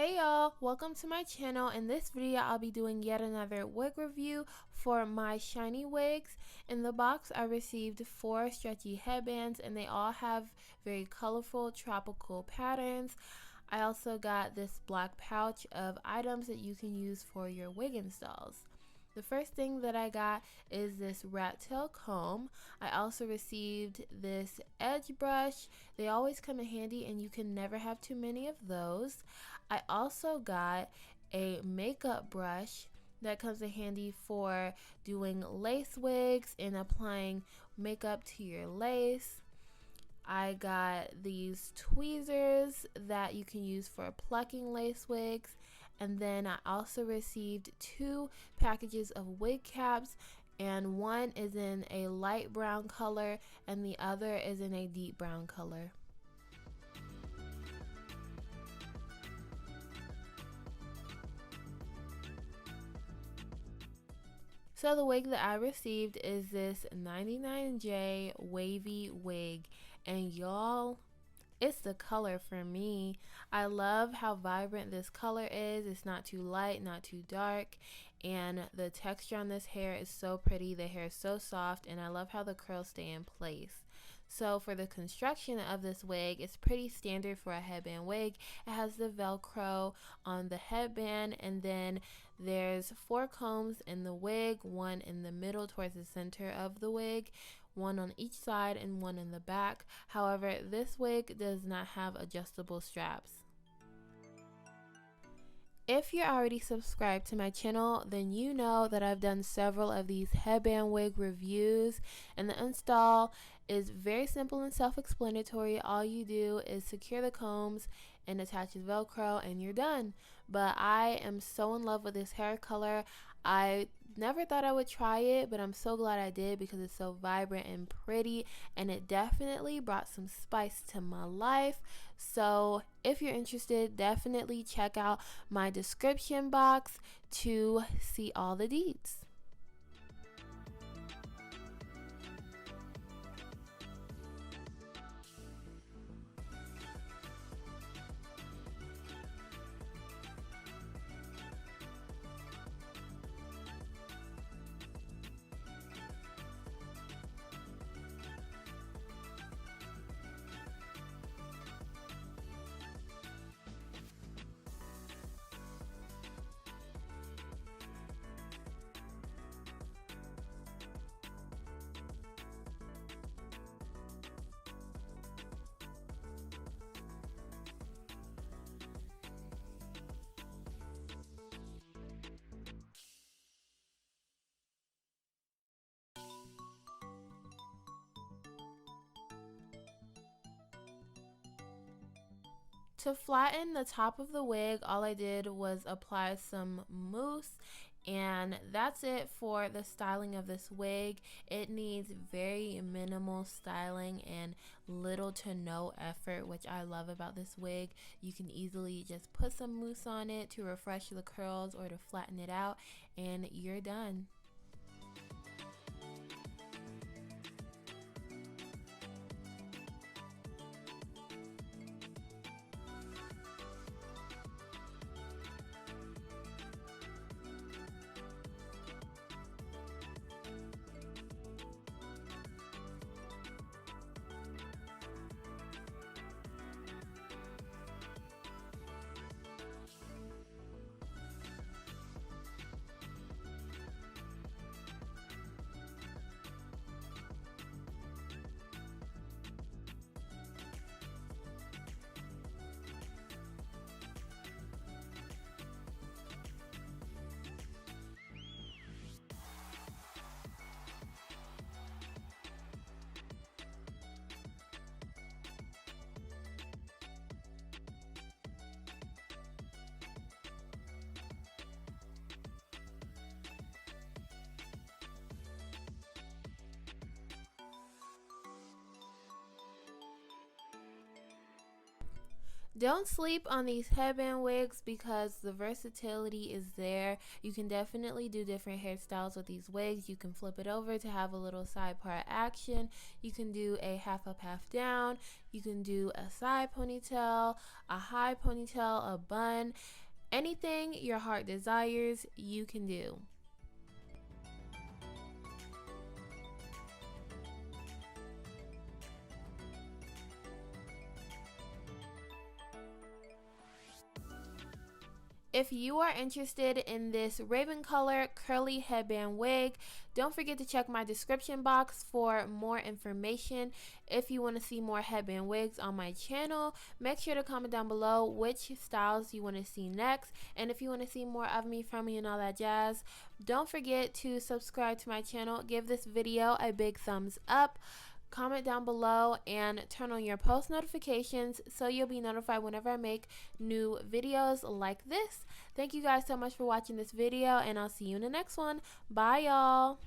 Hey y'all, welcome to my channel. In this video I'll be doing yet another wig review for MyShinyWigs. In the box I received 4 stretchy headbands and they all have very colorful tropical patterns. I also got this black pouch of items that you can use for your wig installs. The first thing that I got is this rat tail comb. I also received this edge brush. They always come in handy and you can never have too many of those. I also got a makeup brush that comes in handy for doing lace wigs and applying makeup to your lace. I got these tweezers that you can use for plucking lace wigs, and then I also received 2 packages of wig caps, and one is in a light brown color and the other is in a deep brown color. So the wig that I received is this 99J wavy wig, and y'all, it's the color for me. I love how vibrant this color is. It's not too light, not too dark, and the texture on this hair is so pretty. The hair is so soft, and I love how the curls stay in place. So for the construction of this wig, it's pretty standard for a headband wig. It has the Velcro on the headband, and then there's 4 combs in the wig, one in the middle towards the center of the wig, one on each side and one in the back. However, this wig does not have adjustable straps. If you're already subscribed to my channel, then you know that I've done several of these headband wig reviews, and the install is very simple and self-explanatory. All you do is secure the combs and attach the Velcro and you're done. But I am so in love with this hair color. I never thought I would try it, but I'm so glad I did because it's so vibrant and pretty, and it definitely brought some spice to my life. So if you're interested, definitely check out my description box to see all the deets. To flatten the top of the wig, all I did was apply some mousse, and that's it for the styling of this wig. It needs very minimal styling and little to no effort, which I love about this wig. You can easily just put some mousse on it to refresh the curls or to flatten it out, and you're done. Don't sleep on these headband wigs because the versatility is there. You can definitely do different hairstyles with these wigs. You can flip it over to have a little side part action. You can do a half up, half down. You can do a side ponytail, a high ponytail, a bun. Anything your heart desires, you can do. If you are interested in this raven color curly headband wig, don't forget to check my description box for more information. If you want to see more headband wigs on my channel, make sure to comment down below which styles you want to see next. And if you want to see more of me, from me, and all that jazz, don't forget to subscribe to my channel. Give this video a big thumbs up. Comment down below and turn on your post notifications so you'll be notified whenever I make new videos like this. Thank you guys so much for watching this video, and I'll see you in the next one. Bye, y'all.